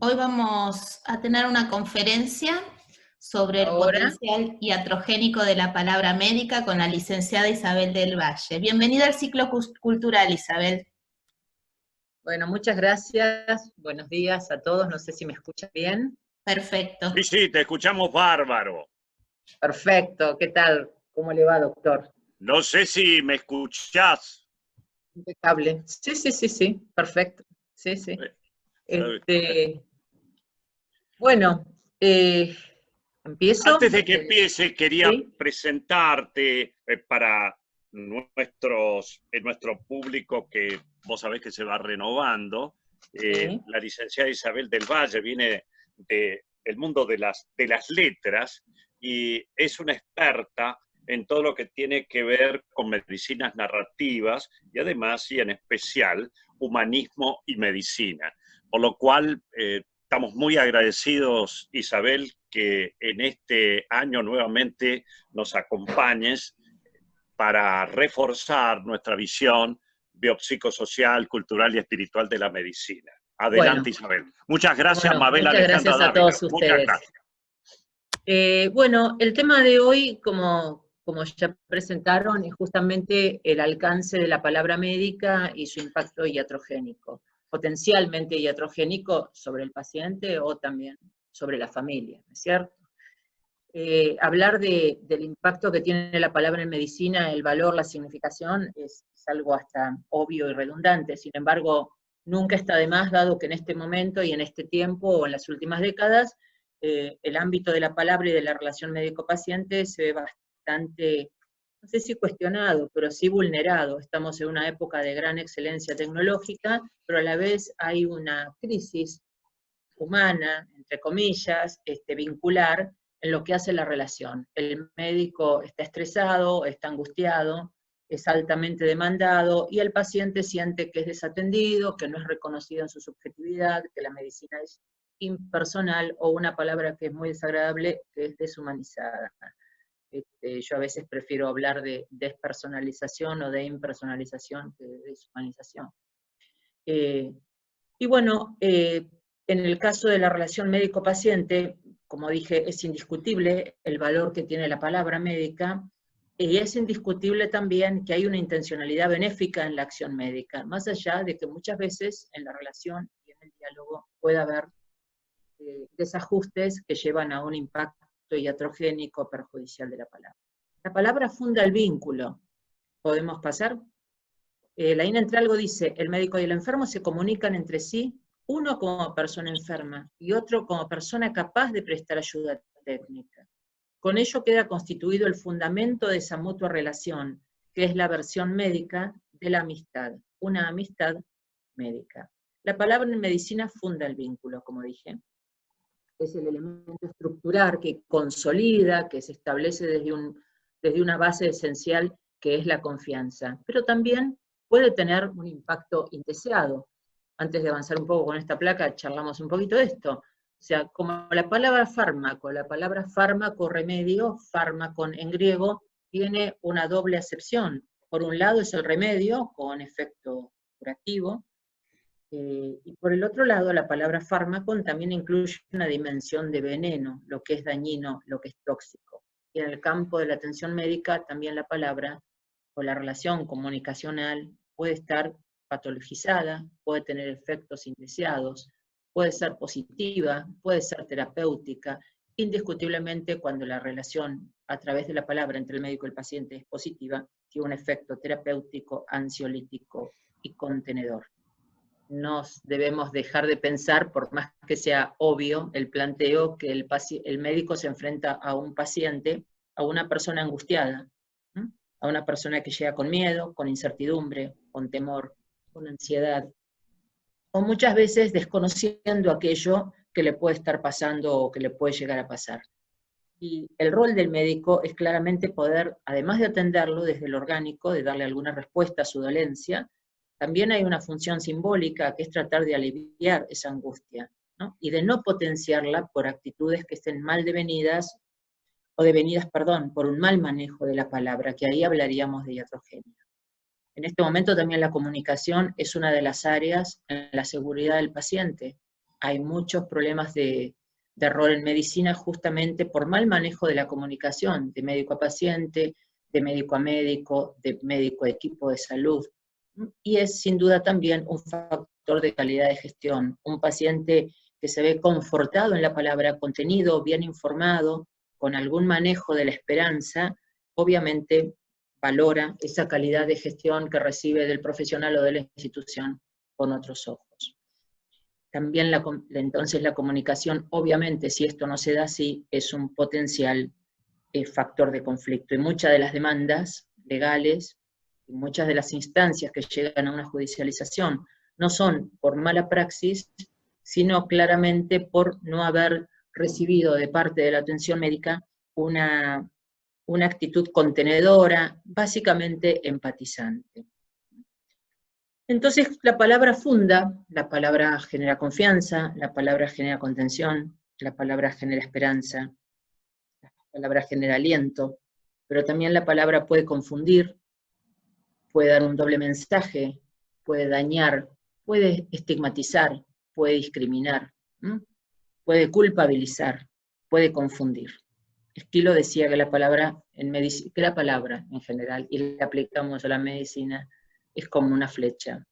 Hoy vamos a tener una conferencia sobre el Ahora, potencial iatrogénico de la palabra médica con la licenciada Isabel del Valle. Bienvenida al ciclo cultural, Isabel. bueno, muchas gracias. Buenos días a todos. No sé si me escuchan bien. Perfecto. Sí, te escuchamos bárbaro. Perfecto. ¿Qué tal? ¿Cómo le va, doctor? No sé si me escuchás. Impecable. Sí. Perfecto. Sí. Este, bueno, empiezo. Antes de que empiece, quería Sí. presentarte para nuestro público que vos sabés que se va renovando. Sí. La licenciada Isabel del Valle viene del mundo de las letras y es una experta en todo lo que tiene que ver con medicinas narrativas y además, y en especial, humanismo y medicina. Por lo cual, estamos muy agradecidos, Isabel, que en este año nuevamente nos acompañes para reforzar nuestra visión biopsicosocial, cultural y espiritual de la medicina. Adelante, Bueno, Isabel. Muchas gracias, bueno, Mabel muchas Alejandra gracias a Dávila. todos Muchas ustedes. gracias. Bueno, el tema de hoy, como ya presentaron, es justamente el alcance de la palabra médica y su impacto iatrogénico, potencialmente iatrogénico sobre el paciente o también sobre la familia, ¿no es cierto? Hablar del impacto que tiene la palabra en medicina, el valor, la significación, es algo hasta obvio y redundante. Sin embargo, nunca está de más, dado que en este momento y en este tiempo o en las últimas décadas, el ámbito de la palabra y de la relación médico-paciente se ve bastante, no sé si cuestionado, pero sí vulnerado. Estamos en una época de gran excelencia tecnológica, pero a la vez hay una crisis humana, entre comillas, vincular, en lo que hace la relación. El médico está estresado, está angustiado, es altamente demandado, y el paciente siente que es desatendido, que no es reconocido en su subjetividad, que la medicina es impersonal, o una palabra que es muy desagradable, que es deshumanizada. Yo a veces prefiero hablar de despersonalización o de impersonalización que de deshumanización. Y bueno, en el caso de la relación médico-paciente, como dije, es indiscutible el valor que tiene la palabra médica, y es indiscutible también que hay una intencionalidad benéfica en la acción médica, más allá de que muchas veces en la relación y en el diálogo pueda haber desajustes que llevan a un impacto iatrogénico perjudicial de la palabra. La palabra funda el vínculo. ¿Podemos pasar? La INA entre algo dice, el médico y el enfermo se comunican entre sí, uno como persona enferma y otro como persona capaz de prestar ayuda técnica. Con ello queda constituido el fundamento de esa mutua relación, que es la versión médica de la amistad, una amistad médica. La palabra en medicina funda el vínculo, como dije. Es el elemento estructural que consolida, que se establece desde una base esencial que es la confianza, pero también puede tener un impacto indeseado. Antes de avanzar un poco con esta placa, charlamos un poquito de esto. O sea, como la palabra fármaco, remedio, fármaco en griego, tiene una doble acepción. Por un lado es el remedio con efecto curativo, y por el otro lado la palabra fármaco también incluye una dimensión de veneno, lo que es dañino, lo que es tóxico. Y en el campo de la atención médica también la palabra o la relación comunicacional puede estar patologizada, puede tener efectos indeseados, puede ser positiva, puede ser terapéutica. Indiscutiblemente, cuando la relación a través de la palabra entre el médico y el paciente es positiva, tiene un efecto terapéutico, ansiolítico y contenedor. Nos debemos dejar de pensar, por más que sea obvio el planteo, que el médico se enfrenta a un paciente, a una persona angustiada, ¿sí? A una persona que llega con miedo, con incertidumbre, con temor, con ansiedad, o muchas veces desconociendo aquello que le puede estar pasando o que le puede llegar a pasar. Y el rol del médico es claramente poder, además de atenderlo desde lo orgánico, de darle alguna respuesta a su dolencia, también hay una función simbólica que es tratar de aliviar esa angustia, ¿no? Y de no potenciarla por actitudes que estén mal devenidas, por un mal manejo de la palabra, que ahí hablaríamos de iatrogenia. En este momento también la comunicación es una de las áreas en la seguridad del paciente. hay muchos problemas de error en medicina justamente por mal manejo de la comunicación, de médico a paciente, de médico a médico, de médico a equipo de salud. Y es sin duda también un factor de calidad de gestión. Un paciente que se ve confortado en la palabra, contenido, bien informado, con algún manejo de la esperanza, obviamente valora esa calidad de gestión que recibe del profesional o de la institución con otros ojos. También entonces la comunicación, obviamente, si esto no se da así, es un potencial factor de conflicto. Y muchas de las demandas legales, y muchas de las instancias que llegan a una judicialización, no son por mala praxis, sino claramente por no haber recibido de parte de la atención médica una actitud contenedora, básicamente empatizante. Entonces la palabra funda, la palabra genera confianza, la palabra genera contención, la palabra genera esperanza, la palabra genera aliento, pero también la palabra puede confundir, puede dar un doble mensaje, puede dañar, puede estigmatizar, puede discriminar, puede culpabilizar, puede confundir. Esquilo decía que la palabra en general, y la aplicamos a la medicina, es como una flecha.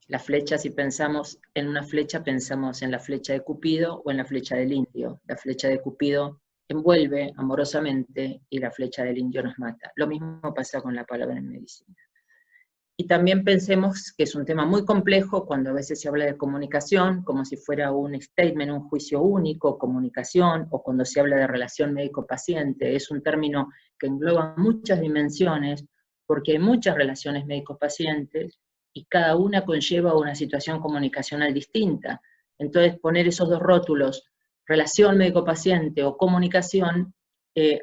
La flecha, si pensamos en una flecha, pensamos en la flecha de Cupido o en la flecha del indio. La flecha de Cupido envuelve amorosamente y la flecha del indio nos mata. Lo mismo pasa con la palabra en medicina. Y también pensemos que es un tema muy complejo cuando a veces se habla de comunicación, como si fuera un statement, un juicio único, comunicación, o cuando se habla de relación médico-paciente. Es un término que engloba muchas dimensiones, porque hay muchas relaciones médico-pacientes, y cada una conlleva una situación comunicacional distinta. Entonces, poner esos dos rótulos, relación médico-paciente o comunicación,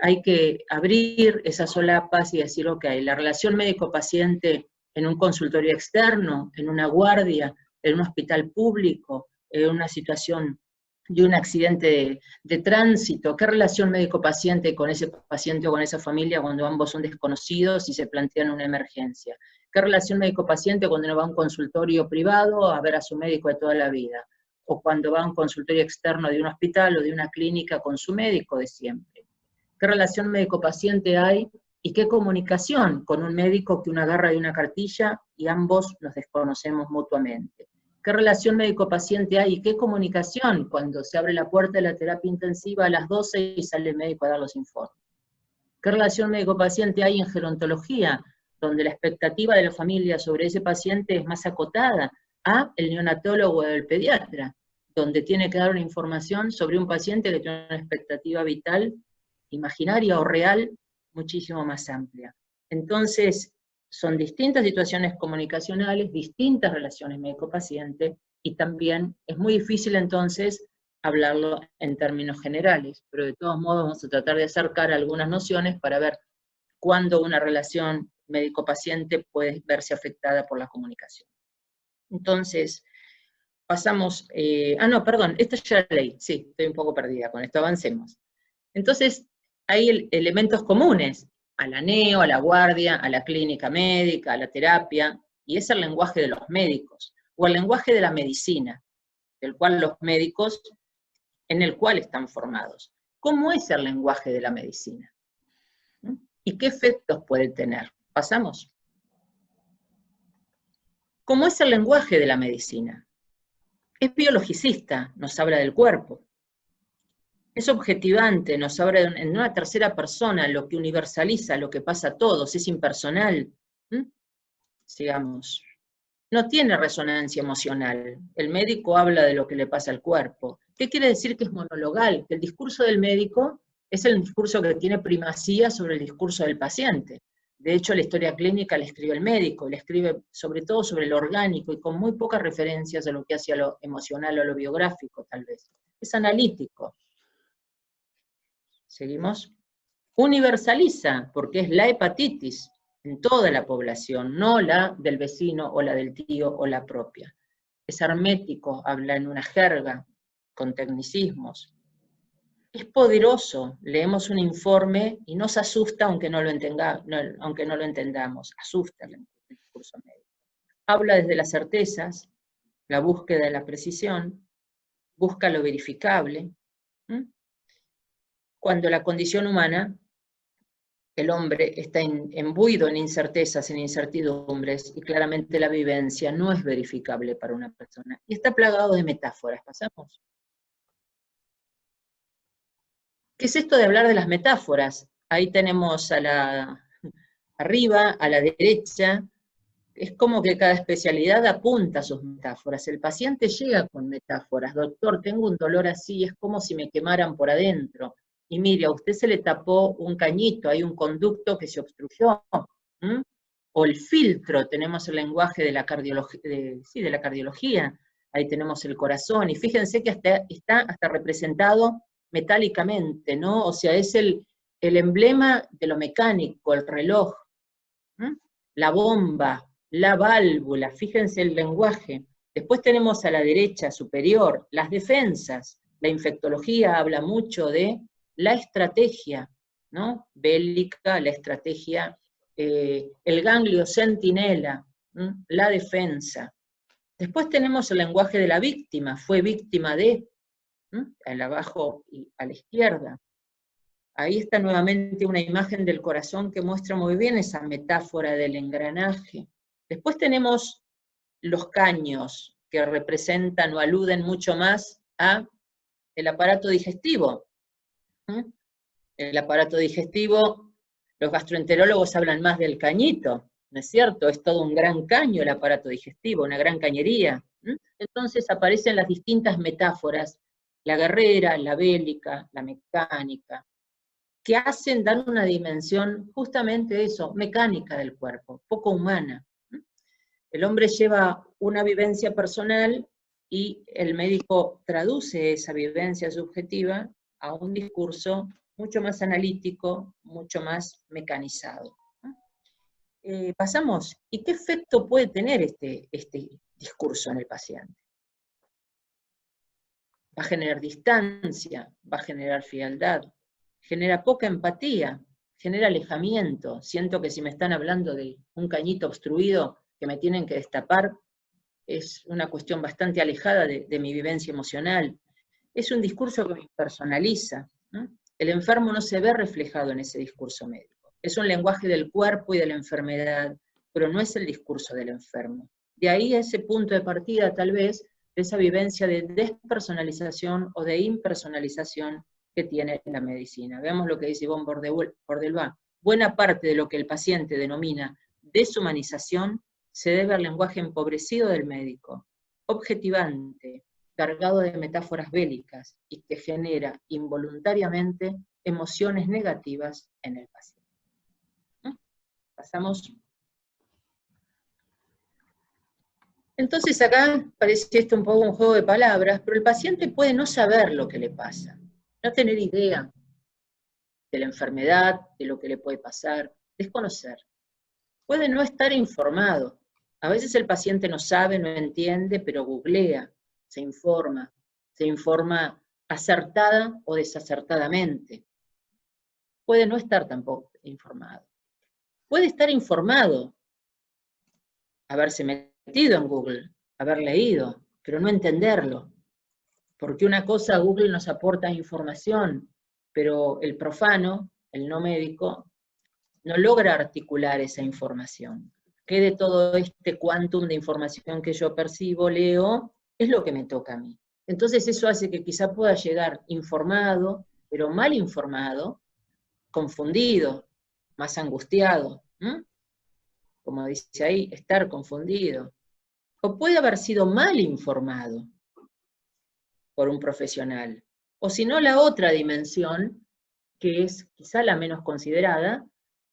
hay que abrir esas solapas y decir, ok, la relación médico-paciente en un consultorio externo, en una guardia, en un hospital público, en una situación de un accidente de tránsito, ¿qué relación médico-paciente con ese paciente o con esa familia cuando ambos son desconocidos y se plantean una emergencia? ¿Qué relación médico-paciente cuando uno va a un consultorio privado a ver a su médico de toda la vida? O cuando va a un consultorio externo de un hospital o de una clínica con su médico de siempre. ¿Qué relación médico-paciente hay y qué comunicación con un médico que uno agarra de una cartilla y ambos nos desconocemos mutuamente? ¿Qué relación médico-paciente hay y qué comunicación cuando se abre la puerta de la terapia intensiva a las 12 y sale el médico a dar los informes? ¿Qué relación médico-paciente hay en gerontología, donde la expectativa de la familia sobre ese paciente es más acotada a el neonatólogo o el pediatra, donde tiene que dar una información sobre un paciente que tiene una expectativa vital, imaginaria o real, muchísimo más amplia? Entonces, son distintas situaciones comunicacionales, distintas relaciones médico-paciente, y también es muy difícil entonces hablarlo en términos generales, pero de todos modos vamos a tratar de acercar algunas nociones para ver cuándo una relación médico-paciente puede verse afectada por la comunicación. Entonces, pasamos, esta ya la leí, sí, estoy un poco perdida con esto, avancemos. Entonces, hay elementos comunes a la neo, a la guardia, a la clínica médica, a la terapia, y es el lenguaje de los médicos, o el lenguaje de la medicina, del cual los médicos, en el cual están formados. ¿Cómo es el lenguaje de la medicina? ¿Y qué efectos puede tener? ¿Pasamos? ¿Cómo es el lenguaje de la medicina? Es biologicista, nos habla del cuerpo. Es objetivante, nos habla en una tercera persona, lo que universaliza, lo que pasa a todos, es impersonal. Sigamos. No tiene resonancia emocional. El médico habla de lo que le pasa al cuerpo. ¿Qué quiere decir que es monologal? Que el discurso del médico es el discurso que tiene primacía sobre el discurso del paciente. De hecho, la historia clínica la escribe el médico, la escribe sobre todo sobre lo orgánico y con muy pocas referencias a lo que hace a lo emocional o a lo biográfico, tal vez. Es analítico. ¿Seguimos? Universaliza, porque es la hepatitis en toda la población, no la del vecino o la del tío o la propia. Es hermético, habla en una jerga, con tecnicismos. Es poderoso, leemos un informe y nos asusta aunque no lo entendamos, asusta el discurso médico. Habla desde las certezas, la búsqueda de la precisión, busca lo verificable. Cuando la condición humana, el hombre, está embuido en incertezas, en incertidumbres, y claramente la vivencia no es verificable para una persona. Y está plagado de metáforas. ¿Pasamos? ¿Qué es esto de hablar de las metáforas? Ahí tenemos arriba, a la derecha, es como que cada especialidad apunta a sus metáforas. El paciente llega con metáforas. Doctor, tengo un dolor así, es como si me quemaran por adentro. Y mire, a usted se le tapó un cañito, hay un conducto que se obstruyó. O el filtro, tenemos el lenguaje de la cardiología, ahí tenemos el corazón, y fíjense que está hasta representado metálicamente, ¿no? O sea, es el emblema de lo mecánico, el reloj, la bomba, la válvula, fíjense el lenguaje. Después tenemos a la derecha superior las defensas. La infectología habla mucho de la estrategia, ¿no? Bélica, la estrategia, el ganglio centinela, la defensa. Después tenemos el lenguaje de la víctima, fue víctima de, al abajo y a la izquierda. Ahí está nuevamente una imagen del corazón que muestra muy bien esa metáfora del engranaje. Después tenemos los caños, que representan o aluden mucho más a el aparato digestivo. El aparato digestivo, los gastroenterólogos hablan más del cañito, ¿no es cierto? Es todo un gran caño el aparato digestivo, una gran cañería. Entonces aparecen las distintas metáforas, la guerrera, la bélica, la mecánica, que hacen dar una dimensión justamente eso, mecánica del cuerpo, poco humana. El hombre lleva una vivencia personal y el médico traduce esa vivencia subjetiva a un discurso mucho más analítico, mucho más mecanizado. Pasamos, ¿y qué efecto puede tener este discurso en el paciente? Va a generar distancia, va a generar frialdad, genera poca empatía, genera alejamiento. Siento que si me están hablando de un cañito obstruido que me tienen que destapar, es una cuestión bastante alejada de mi vivencia emocional. Es un discurso que me personaliza. El enfermo no se ve reflejado en ese discurso médico. Es un lenguaje del cuerpo y de la enfermedad, pero no es el discurso del enfermo. De ahí ese punto de partida, tal vez, de esa vivencia de despersonalización o de impersonalización que tiene la medicina. Veamos lo que dice Yvonne Bordelbas. Buena parte de lo que el paciente denomina deshumanización se debe al lenguaje empobrecido del médico, objetivante, cargado de metáforas bélicas y que genera involuntariamente emociones negativas en el paciente. Pasamos. Entonces acá parece esto un poco un juego de palabras, pero el paciente puede no saber lo que le pasa, no tener idea de la enfermedad, de lo que le puede pasar, desconocer. Puede no estar informado. A veces el paciente no sabe, no entiende, pero googlea, se informa acertada o desacertadamente. Puede no estar tampoco informado. Puede estar informado, haberse metido en Google, haber leído, pero no entenderlo. Porque una cosa, Google nos aporta información, pero el profano, el no médico, no logra articular esa información. ¿Qué de todo este quantum de información que yo percibo, leo, es lo que me toca a mí? Entonces eso hace que quizá pueda llegar informado, pero mal informado, confundido, más angustiado. Como dice ahí, estar confundido. O puede haber sido mal informado por un profesional. O si no, la otra dimensión, que es quizá la menos considerada,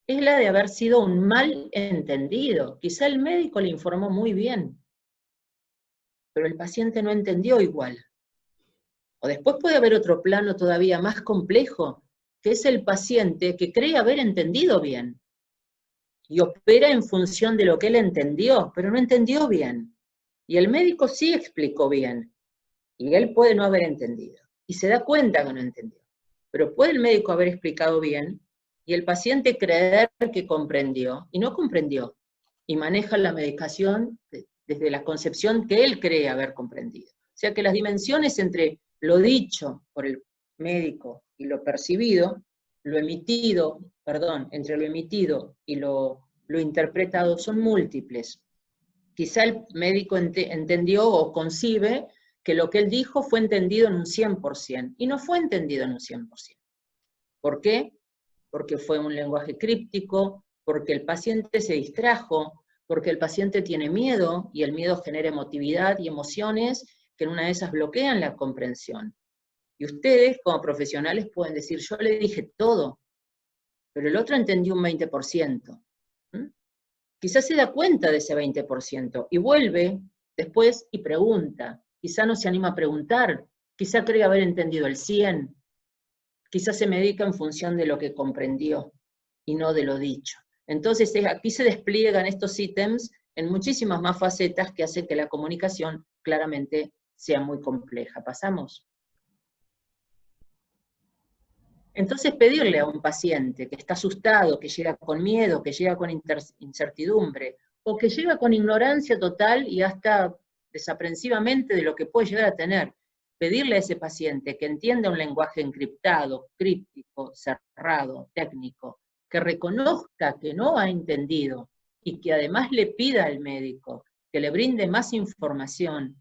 es la de haber sido un mal entendido. Quizá el médico le informó muy bien, pero el paciente no entendió igual. O después puede haber otro plano todavía más complejo, que es el paciente que cree haber entendido bien, y opera en función de lo que él entendió, pero no entendió bien. Y el médico sí explicó bien, y él puede no haber entendido, y se da cuenta que no entendió. Pero puede el médico haber explicado bien, y el paciente creer que comprendió, y no comprendió, y maneja la medicación desde la concepción que él cree haber comprendido. sea que las dimensiones entre lo dicho por el médico y lo percibido, entre lo emitido y lo interpretado son múltiples. Quizá el médico entendió o concibe que lo que él dijo fue entendido en un 100%, y no fue entendido en un 100%. ¿Por qué? Porque fue un lenguaje críptico, porque el paciente se distrajo, porque el paciente tiene miedo, y el miedo genera emotividad y emociones que en una de esas bloquean la comprensión. Y ustedes, como profesionales, pueden decir, yo le dije todo, pero el otro entendió un 20%. Quizás se da cuenta de ese 20%, y vuelve después y pregunta. Quizá no se anima a preguntar, quizá cree haber entendido el 100%, quizás se medica en función de lo que comprendió, y no de lo dicho. Entonces aquí se despliegan estos ítems en muchísimas más facetas que hacen que la comunicación claramente sea muy compleja. ¿Pasamos? Entonces pedirle a un paciente que está asustado, que llega con miedo, que llega con incertidumbre, o que llega con ignorancia total y hasta desaprensivamente de lo que puede llegar a tener, pedirle a ese paciente que entienda un lenguaje encriptado, críptico, cerrado, técnico, que reconozca que no ha entendido y que además le pida al médico que le brinde más información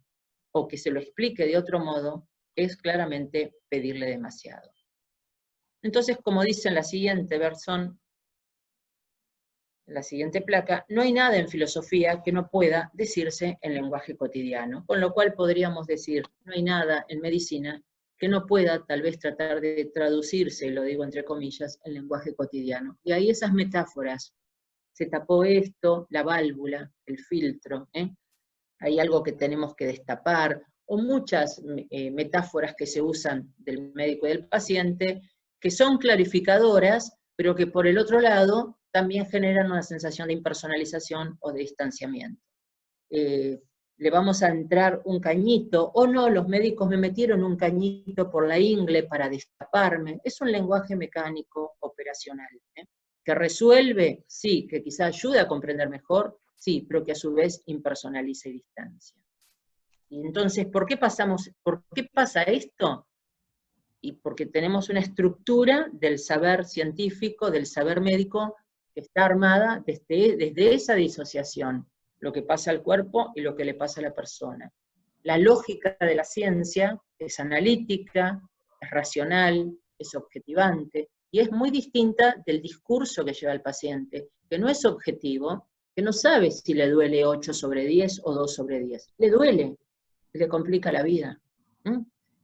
o que se lo explique de otro modo, es claramente pedirle demasiado. Entonces, como dice en la siguiente versión, en la siguiente placa, no hay nada en filosofía que no pueda decirse en lenguaje cotidiano, con lo cual podríamos decir, no hay nada en medicina que no pueda tal vez tratar de traducirse, y lo digo entre comillas, en lenguaje cotidiano. Y ahí esas metáforas, se tapó esto, la válvula, el filtro, hay algo que tenemos que destapar, o muchas metáforas que se usan del médico y del paciente, que son clarificadoras, pero que por el otro lado también generan una sensación de impersonalización o de distanciamiento. Le vamos a entrar un cañito, o no, los médicos me metieron un cañito por la ingle para destaparme. Es un lenguaje mecánico operacional, que resuelve, sí, que quizá ayuda a comprender mejor, sí, pero que a su vez impersonaliza y distancia. Y entonces, ¿por qué pasa esto? Y porque tenemos una estructura del saber científico, del saber médico, que está armada desde esa disociación, lo que pasa al cuerpo y lo que le pasa a la persona. La lógica de la ciencia es analítica, es racional, es objetivante, y es muy distinta del discurso que lleva el paciente, que no es objetivo, que no sabe si le duele 8/10 o 2/10. Le duele, le complica la vida.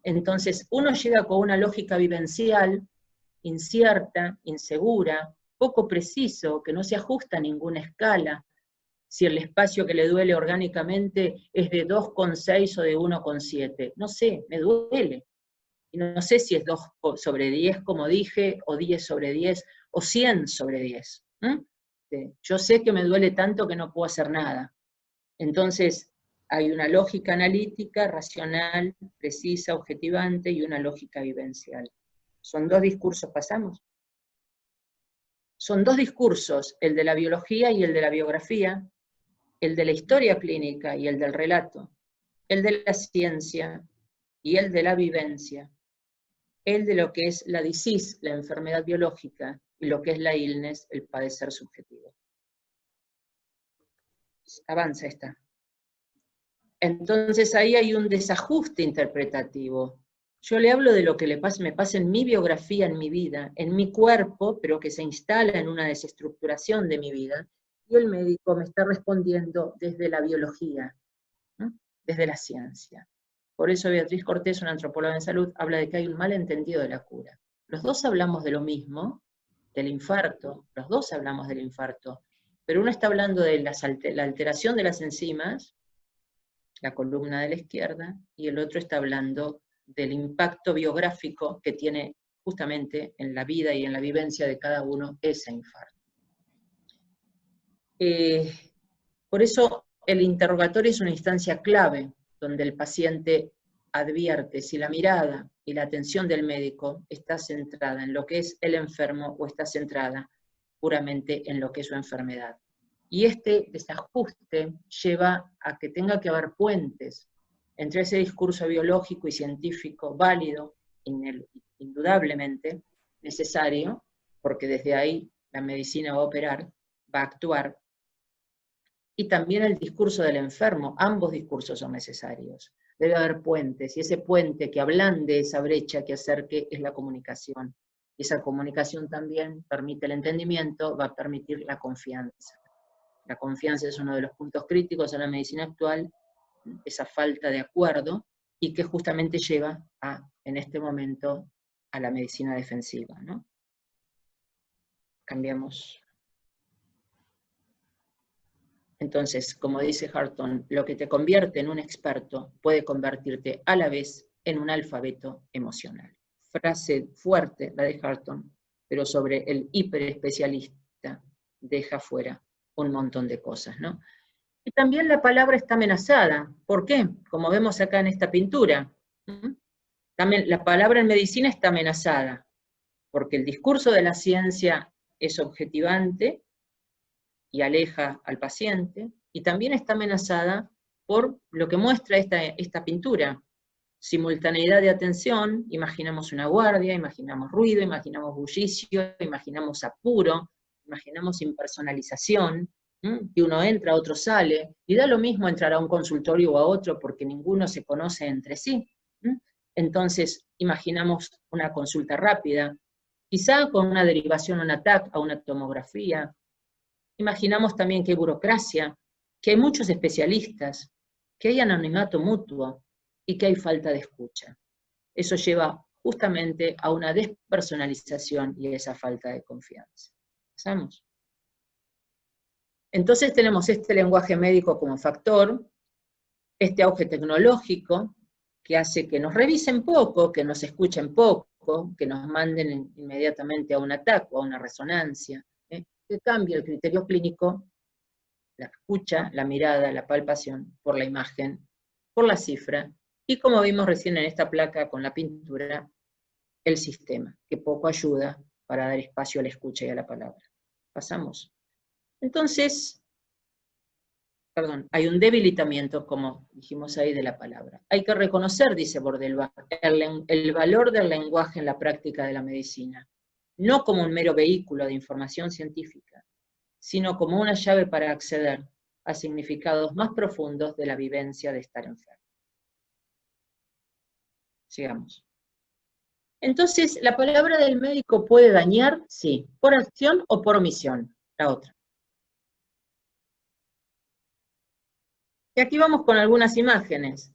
Entonces, uno llega con una lógica vivencial, incierta, insegura, poco preciso, que no se ajusta a ninguna escala, si el espacio que le duele orgánicamente es de 2,6 o de 1,7. No sé, me duele. Y no sé si es 2/10, como dije, o 10/10, o 100/10. Yo sé que me duele tanto que no puedo hacer nada. Entonces, hay una lógica analítica, racional, precisa, objetivante, y una lógica vivencial. Son dos discursos, ¿pasamos? Son dos discursos, el de la biología y el de la biografía, el de la historia clínica y el del relato, el de la ciencia y el de la vivencia, el de lo que es la disease, la enfermedad biológica, y lo que es la illness, el padecer subjetivo. Avanza esta. Entonces ahí hay un desajuste interpretativo. Yo le hablo de lo que me pasa en mi biografía, en mi vida, en mi cuerpo, pero que se instala en una desestructuración de mi vida, y el médico me está respondiendo desde la biología, ¿no? Desde la ciencia. Por eso Beatriz Cortés, una antropóloga en salud, habla de que hay un malentendido de la cura. Los dos hablamos de lo mismo, del infarto, los dos hablamos del infarto, pero uno está hablando de la alteración de las enzimas, la columna de la izquierda, y el otro está hablando del impacto biográfico que tiene justamente en la vida y en la vivencia de cada uno ese infarto. Por eso el interrogatorio es una instancia clave, donde el paciente advierte si la mirada y la atención del médico está centrada en lo que es el enfermo o está centrada puramente en lo que es su enfermedad. Y este desajuste lleva a que tenga que haber puentes entre ese discurso biológico y científico válido, indudablemente necesario, porque desde ahí la medicina va a operar, va a actuar, y también el discurso del enfermo, ambos discursos son necesarios. Debe haber puentes, y ese puente que ablande esa brecha, que acerque, es la comunicación. Y esa comunicación también permite el entendimiento, va a permitir la confianza. La confianza es uno de los puntos críticos en la medicina actual, esa falta de acuerdo, y que justamente lleva en este momento, a la medicina defensiva, ¿no? Cambiamos. Entonces, como dice Harton, lo que te convierte en un experto puede convertirte a la vez en un alfabeto emocional. Frase fuerte, la de Harton, pero sobre el hiperespecialista deja fuera un montón de cosas, ¿no? Y también la palabra está amenazada. ¿Por qué? Como vemos acá en esta pintura. También la palabra en medicina está amenazada, porque el discurso de la ciencia es objetivante y aleja al paciente, y también está amenazada por lo que muestra esta pintura. Simultaneidad de atención, imaginamos una guardia, imaginamos ruido, imaginamos bullicio, imaginamos apuro, imaginamos impersonalización, que uno entra, otro sale, y da lo mismo entrar a un consultorio o a otro porque ninguno se conoce entre sí. Entonces, imaginamos una consulta rápida, quizá con una derivación a un TAC, a una tomografía. Imaginamos también que hay burocracia, que hay muchos especialistas, que hay anonimato mutuo y que hay falta de escucha. Eso lleva justamente a una despersonalización y a esa falta de confianza. ¿Pasamos? Entonces tenemos este lenguaje médico como factor, este auge tecnológico que hace que nos revisen poco, que nos escuchen poco, que nos manden inmediatamente a un ataque o a una resonancia, que cambia el criterio clínico, la escucha, la mirada, la palpación, por la imagen, por la cifra, y como vimos recién en esta placa con la pintura, el sistema, que poco ayuda para dar espacio a la escucha y a la palabra. ¿Pasamos? Entonces, hay un debilitamiento, como dijimos ahí, de la palabra. Hay que reconocer, dice Bordelbach, el valor del lenguaje en la práctica de la medicina, no como un mero vehículo de información científica, sino como una llave para acceder a significados más profundos de la vivencia de estar enfermo. Sigamos. Entonces, ¿la palabra del médico puede dañar? Sí. ¿Por acción o por omisión? La otra. Y aquí vamos con algunas imágenes.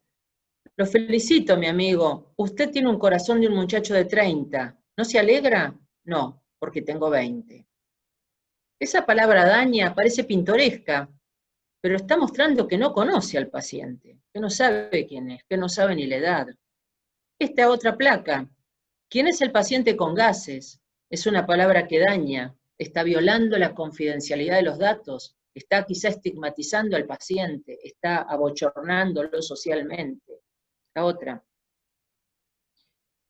Lo felicito, mi amigo. Usted tiene un corazón de un muchacho de 30. ¿No se alegra? No, porque tengo 20. Esa palabra daña parece pintoresca, pero está mostrando que no conoce al paciente, que no sabe quién es, que no sabe ni la edad. Esta otra placa. ¿Quién es el paciente con gases? Es una palabra que daña, está violando la confidencialidad de los datos, está quizá estigmatizando al paciente, está abochornándolo socialmente. La otra.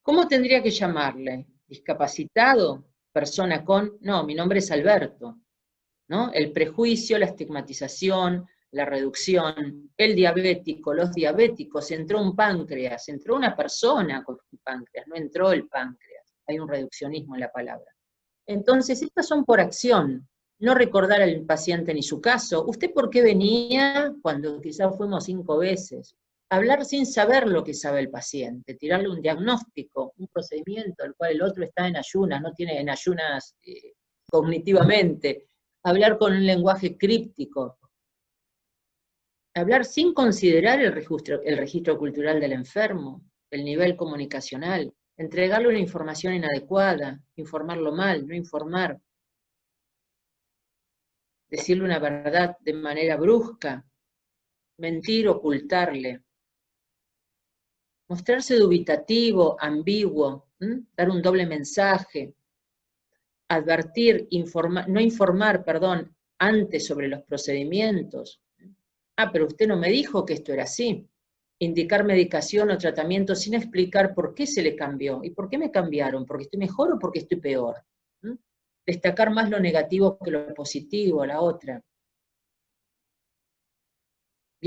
¿Cómo tendría que llamarle? ¿Discapacitado? ¿Persona con? No, mi nombre es Alberto. ¿No? El prejuicio, la estigmatización, la reducción, el diabético, los diabéticos, entró un páncreas, entró una persona con un páncreas, no entró el páncreas. Hay un reduccionismo en la palabra. Entonces, estas son por acción, no recordar al paciente ni su caso. ¿Usted por qué venía cuando quizás fuimos 5 veces? Hablar sin saber lo que sabe el paciente, tirarle un diagnóstico, un procedimiento al cual el otro está en ayunas, no tiene en ayunas cognitivamente. Hablar con un lenguaje críptico. Hablar sin considerar el registro cultural del enfermo, el nivel comunicacional, entregarle una información inadecuada, informarlo mal, no informar. Decirle una verdad de manera brusca, mentir, ocultarle. Mostrarse dubitativo, ambiguo, dar un doble mensaje. Advertir, no informar, antes sobre los procedimientos. Ah, pero usted no me dijo que esto era así. Indicar medicación o tratamiento sin explicar por qué se le cambió. ¿Y por qué me cambiaron? ¿Porque estoy mejor o porque estoy peor? Destacar más lo negativo que lo positivo, la otra.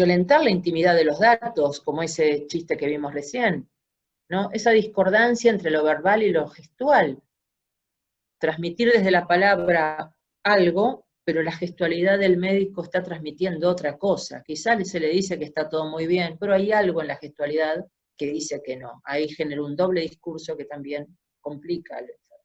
violentar la intimidad de los datos, como ese chiste que vimos recién, ¿no? Esa discordancia entre lo verbal y lo gestual. Transmitir desde la palabra algo, pero la gestualidad del médico está transmitiendo otra cosa. Quizás se le dice que está todo muy bien, pero hay algo en la gestualidad que dice que no. Ahí genera un doble discurso que también complica al enfermo.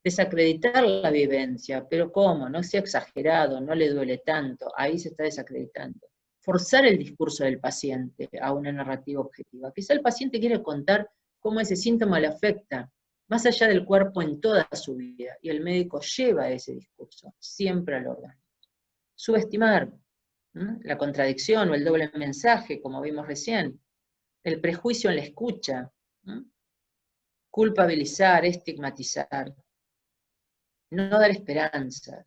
Desacreditar la vivencia, pero ¿cómo? No sea exagerado, no le duele tanto, ahí se está desacreditando. Forzar el discurso del paciente a una narrativa objetiva. Quizá el paciente quiere contar cómo ese síntoma le afecta, más allá del cuerpo en toda su vida, y el médico lleva ese discurso siempre al órgano. Subestimar la contradicción o el doble mensaje, como vimos recién, el prejuicio en la escucha, culpabilizar, estigmatizar, no dar esperanza,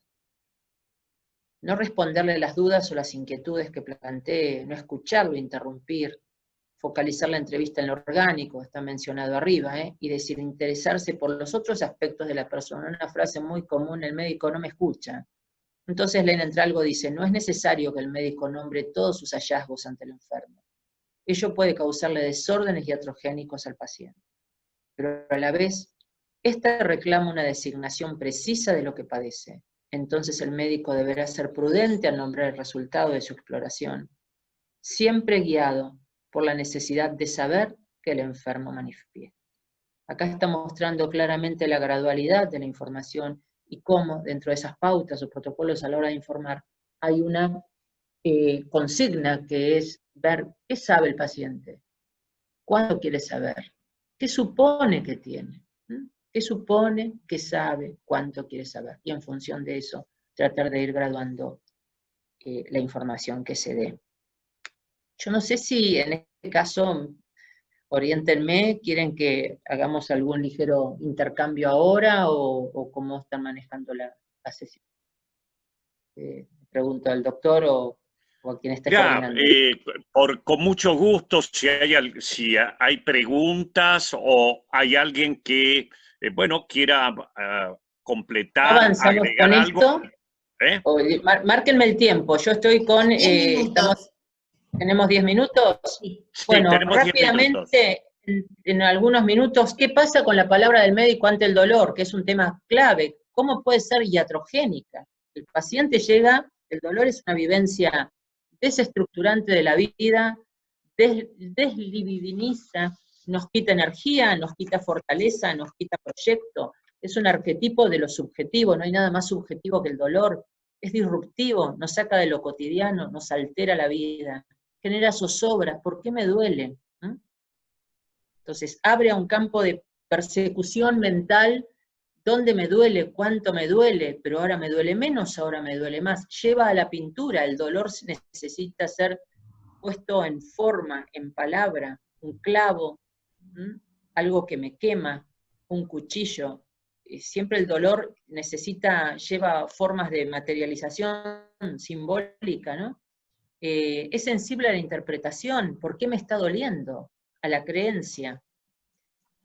no responderle las dudas o las inquietudes que plantee, no escucharlo, interrumpir, focalizar la entrevista en lo orgánico, está mencionado arriba, y decir, interesarse por los otros aspectos de la persona. Una frase muy común, el médico no me escucha. Entonces Lena Entralgo dice, no es necesario que el médico nombre todos sus hallazgos ante el enfermo. Ello puede causarle desórdenes iatrogénicos al paciente. Pero a la vez, esta reclama una designación precisa de lo que padece. Entonces el médico deberá ser prudente al nombrar el resultado de su exploración, siempre guiado por la necesidad de saber que el enfermo manifiesta. Acá está mostrando claramente la gradualidad de la información y cómo dentro de esas pautas o protocolos a la hora de informar hay una consigna que es ver qué sabe el paciente, cuándo quiere saber, qué supone que tiene, qué supone que sabe, cuánto quiere saber, y en función de eso tratar de ir graduando la información que se dé. Yo no sé si en este caso, oriéntenme, quieren que hagamos algún ligero intercambio ahora o cómo están manejando la sesión. Pregunto al doctor o a quien esté coordinando. Con mucho gusto, si hay preguntas o hay alguien que, quiera completar, avanzamos agregar con algo. Esto. Márquenme el tiempo, yo estoy con... ¿Tenemos 10 minutos? Sí, bueno, tenemos rápidamente, en algunos minutos, ¿qué pasa con la palabra del médico ante el dolor? Que es un tema clave. ¿Cómo puede ser iatrogénica? El paciente llega, el dolor es una vivencia desestructurante de la vida, deslibidiniza, nos quita energía, nos quita fortaleza, nos quita proyecto. Es un arquetipo de lo subjetivo, no hay nada más subjetivo que el dolor. Es disruptivo, nos saca de lo cotidiano, nos altera la vida, genera zozobra. ¿Por qué me duele? Entonces abre a un campo de persecución mental, dónde me duele, cuánto me duele, pero ahora me duele menos, ahora me duele más. Lleva a la pintura, el dolor necesita ser puesto en forma, en palabra, un clavo, algo que me quema, un cuchillo. Siempre el dolor lleva formas de materialización simbólica, ¿no? Es sensible a la interpretación, ¿por qué me está doliendo? A la creencia.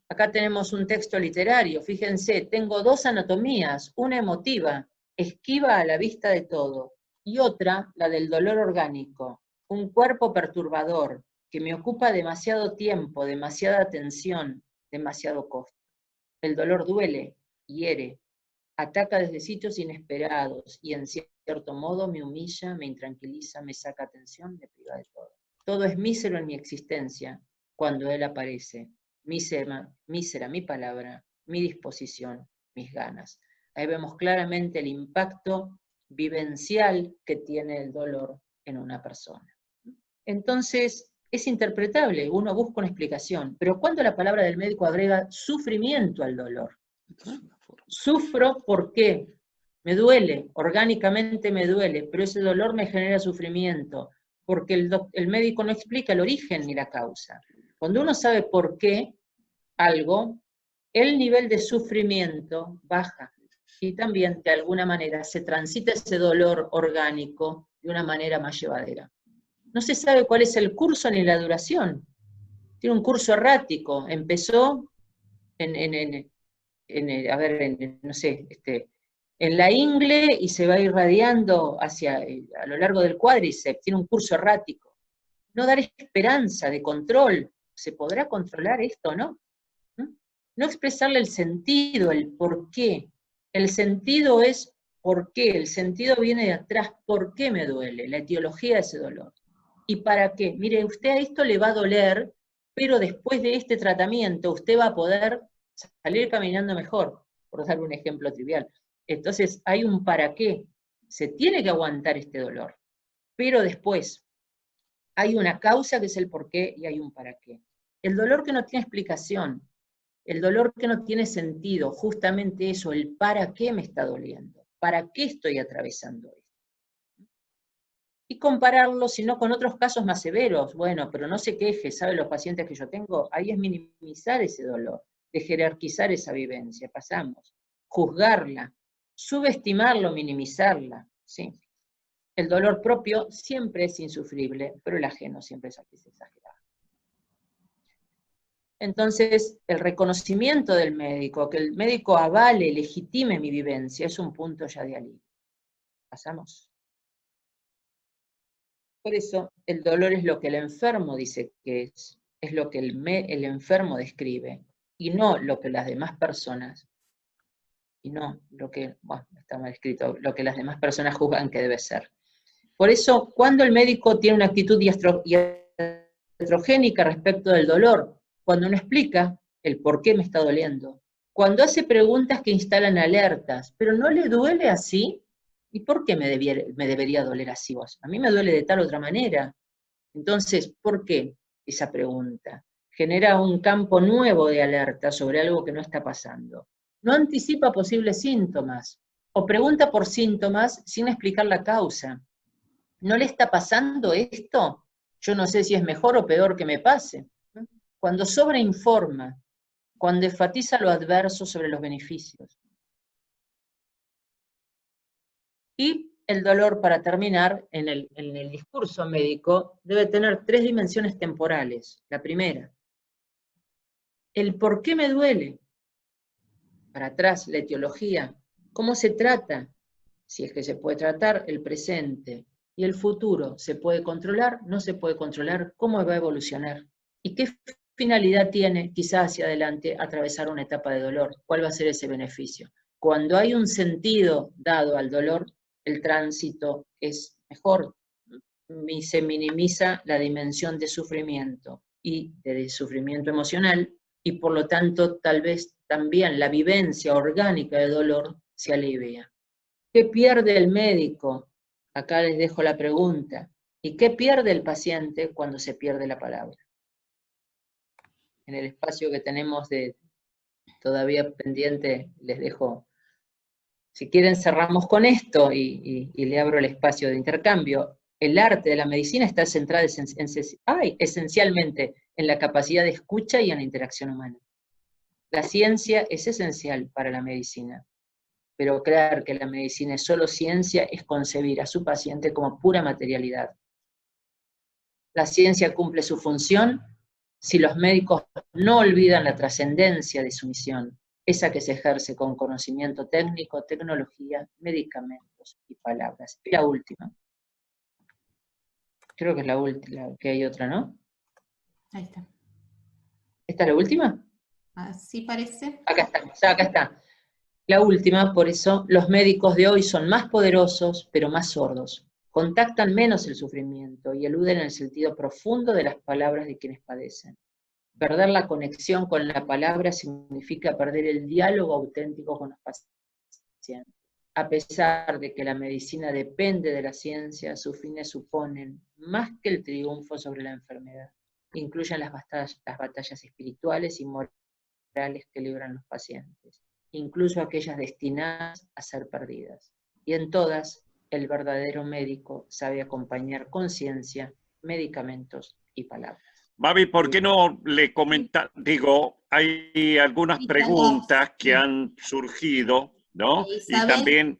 Acá tenemos un texto literario, fíjense, tengo dos anatomías, una emotiva, esquiva a la vista de todo, y otra, la del dolor orgánico, un cuerpo perturbador, que me ocupa demasiado tiempo, demasiada atención, demasiado costo. El dolor duele, hiere, ataca desde sitios inesperados, y en cierto modo me humilla, me intranquiliza, me saca atención, me priva de todo. Todo es mísero en mi existencia, cuando él aparece. Mísera mi palabra, mi disposición, mis ganas. Ahí vemos claramente el impacto vivencial que tiene el dolor en una persona. Entonces, es interpretable, uno busca una explicación, pero cuando la palabra del médico agrega sufrimiento al dolor, sufro porque me duele, orgánicamente me duele, pero ese dolor me genera sufrimiento, porque el médico no explica el origen ni la causa. Cuando uno sabe por qué algo, el nivel de sufrimiento baja, y también de alguna manera se transita ese dolor orgánico de una manera más llevadera. No se sabe cuál es el curso ni la duración. Tiene un curso errático, empezó en la ingle y se va irradiando a lo largo del cuádriceps, tiene un curso errático. no dar esperanza de control. ¿Se podrá controlar esto o no? No expresarle el sentido, el por qué. El sentido es por qué, el sentido viene de atrás, ¿por qué me duele? La etiología de ese dolor. ¿Y para qué? Mire, usted a esto le va a doler, pero después de este tratamiento usted va a poder salir caminando mejor, por dar un ejemplo trivial. Entonces hay un para qué. Se tiene que aguantar este dolor, pero después hay una causa que es el por qué y hay un para qué. El dolor que no tiene explicación, el dolor que no tiene sentido, justamente eso, el para qué me está doliendo, para qué estoy atravesando esto. Y compararlo, si no, con otros casos más severos. Bueno, pero no se queje, ¿sabe los pacientes que yo tengo? Ahí es minimizar ese dolor, de jerarquizar esa vivencia, pasamos. Juzgarla, subestimarlo, minimizarla, ¿sí? El dolor propio siempre es insufrible, pero el ajeno siempre es exagerado. Entonces, el reconocimiento del médico, que el médico avale, legitime mi vivencia, es un punto ya de alivio. ¿Pasamos? Por eso, el dolor es lo que el enfermo dice que es lo que el enfermo describe, y no lo que las demás personas, y no lo que, bueno, está mal escrito, lo que las demás personas juzgan que debe ser. Por eso, cuando el médico tiene una actitud iatrogénica respecto del dolor, cuando no explica el por qué me está doliendo, cuando hace preguntas que instalan alertas, pero ¿no le duele así? ¿Y por qué me debería doler así vos? A mí me duele de tal otra manera. Entonces, ¿por qué esa pregunta? Genera un campo nuevo de alerta sobre algo que no está pasando. No anticipa posibles síntomas, o pregunta por síntomas sin explicar la causa. ¿No le está pasando esto? Yo no sé si es mejor o peor que me pase. Cuando sobreinforma, cuando enfatiza lo adverso sobre los beneficios. Y el dolor, para terminar, en el discurso médico, debe tener 3 dimensiones temporales. La primera, el por qué me duele. Para atrás, la etiología. ¿Cómo se trata? Si es que se puede tratar, el presente. ¿Y el futuro? ¿Se puede controlar? ¿No se puede controlar? ¿Cómo va a evolucionar? ¿Y qué finalidad tiene, quizás hacia adelante, atravesar una etapa de dolor? ¿Cuál va a ser ese beneficio? Cuando hay un sentido dado al dolor, el tránsito es mejor, se minimiza la dimensión de sufrimiento y de sufrimiento emocional, y por lo tanto tal vez también la vivencia orgánica de dolor se alivia. ¿Qué pierde el médico? Acá les dejo la pregunta. ¿Y qué pierde el paciente cuando se pierde la palabra? En el espacio que tenemos de todavía pendiente, les dejo. Si quieren cerramos con esto y le abro el espacio de intercambio. El arte de la medicina está centrado esencialmente en la capacidad de escucha y en la interacción humana. La ciencia es esencial para la medicina, pero creer que la medicina es solo ciencia es concebir a su paciente como pura materialidad. La ciencia cumple su función si los médicos no olvidan la trascendencia de su misión, esa que se ejerce con conocimiento técnico, tecnología, medicamentos y palabras. Y la última. Creo que es la última, que hay otra, ¿no? Ahí está. ¿Esta es la última? Así parece. Acá está, acá está. La última, por eso, los médicos de hoy son más poderosos, pero más sordos. Contactan menos el sufrimiento y eluden el sentido profundo de las palabras de quienes padecen. Perder la conexión con la palabra significa perder el diálogo auténtico con los pacientes. A pesar de que la medicina depende de la ciencia, sus fines suponen más que el triunfo sobre la enfermedad. Incluyen las batallas espirituales y morales que libran los pacientes, incluso aquellas destinadas a ser perdidas. Y en todas, el verdadero médico sabe acompañar con ciencia, medicamentos y palabras. Mavi, ¿por qué no le comenta? Digo, hay algunas preguntas que han surgido, ¿no? Y también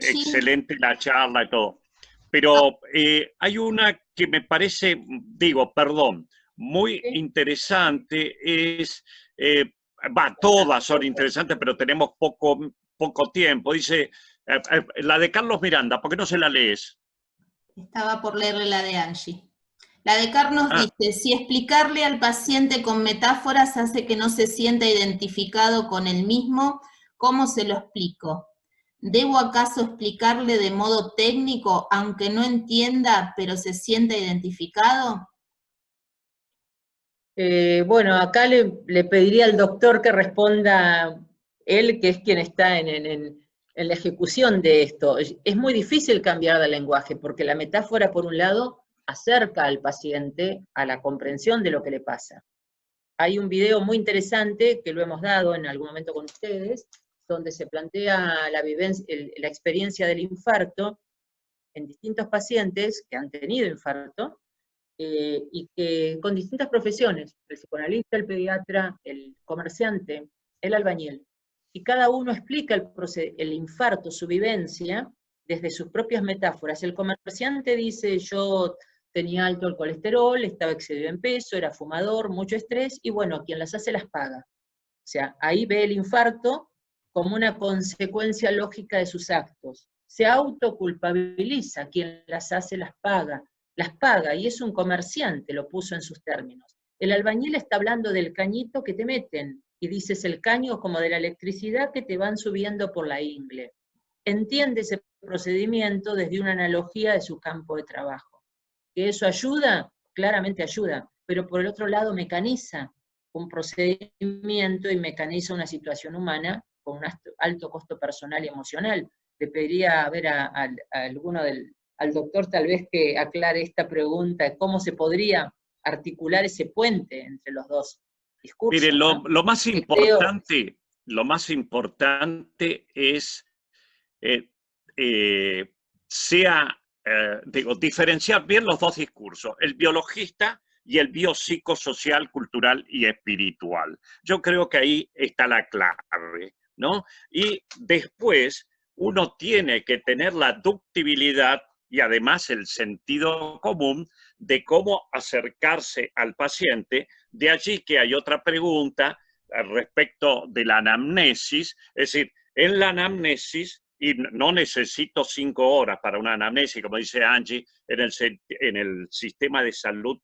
excelente la charla y todo. Pero hay una que me parece, muy interesante, todas son interesantes, pero tenemos poco tiempo. Dice, la de Carlos Miranda, ¿por qué no se la lees? Estaba por leerle la de Angie. La de Carlos Ah, dice, si explicarle al paciente con metáforas hace que no se sienta identificado con él mismo, ¿cómo se lo explico? ¿Debo acaso explicarle de modo técnico, aunque no entienda, pero se sienta identificado? Bueno, acá le pediría al doctor que responda él, que es quien está en la ejecución de esto. Es muy difícil cambiar de lenguaje, porque la metáfora, por un lado, acerca al paciente a la comprensión de lo que le pasa. Hay un video muy interesante que lo hemos dado en algún momento con ustedes, donde se plantea la experiencia del infarto en distintos pacientes que han tenido infarto, y que con distintas profesiones, el psicoanalista, el pediatra, el comerciante, el albañil, y cada uno explica el infarto, su vivencia, desde sus propias metáforas. El comerciante dice, yo tenía alto el colesterol, estaba excedido en peso, era fumador, mucho estrés, y bueno, quien las hace las paga. O sea, ahí ve el infarto como una consecuencia lógica de sus actos. Se autoculpabiliza, quien las hace las paga, y es un comerciante, lo puso en sus términos. El albañil está hablando del cañito que te meten, y dices el caño como de la electricidad que te van subiendo por la ingle. Entiende ese procedimiento desde una analogía de su campo de trabajo. ¿Que eso ayuda? Claramente ayuda, pero por el otro lado mecaniza un procedimiento y mecaniza una situación humana con un alto costo personal y emocional. Le pediría a ver a alguno al doctor tal vez que aclare esta pregunta, cómo se podría articular ese puente entre los dos mire, discursos, ¿no? lo más Que creo, importante es eh, eh, diferenciar bien los dos discursos, el biologista y el biopsicosocial, cultural y espiritual. Yo creo que ahí está la clave, ¿no? Y después uno tiene que tener la ductibilidad y además el sentido común de cómo acercarse al paciente. De allí que hay otra pregunta respecto de la anamnesis, es decir, en la anamnesis, y no necesito 5 horas para una anamnesis, como dice Angie, en el sistema de salud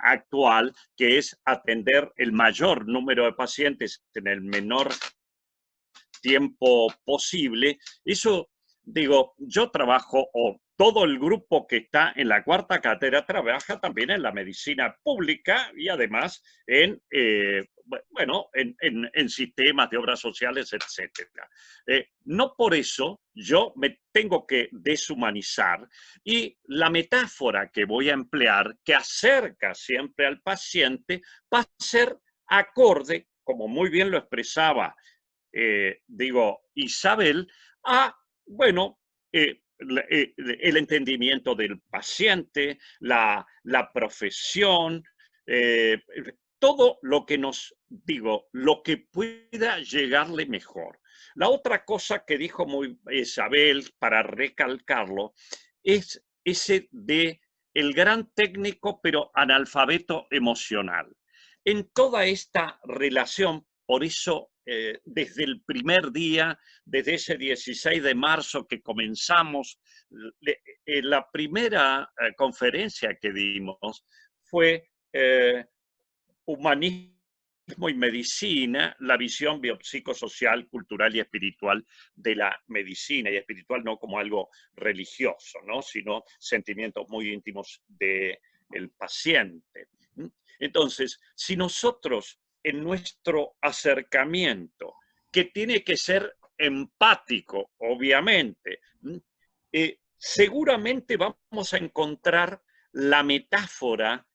actual, que es atender el mayor número de pacientes en el menor tiempo posible. Eso, digo, yo trabajo, o todo el grupo que está en la cuarta cátedra trabaja también en la medicina pública y además en sistemas de obras sociales, etc. No por eso yo me tengo que deshumanizar, y la metáfora que voy a emplear, que acerca siempre al paciente, va a ser acorde, como muy bien lo expresaba Isabel, a, bueno, el entendimiento del paciente, la profesión, eh, todo lo que lo que pueda llegarle mejor. La otra cosa que dijo muy Isabel, para recalcarlo, es ese de el gran técnico pero analfabeto emocional. En toda esta relación, por eso desde el primer día, desde ese 16 de marzo que comenzamos, la primera conferencia que dimos fue Humanismo y Medicina, la visión biopsicosocial, cultural y espiritual de la medicina, y espiritual no como algo religioso, ¿no? Sino sentimientos muy íntimos del paciente. Entonces, si nosotros en nuestro acercamiento, que tiene que ser empático, obviamente, seguramente vamos a encontrar la metáfora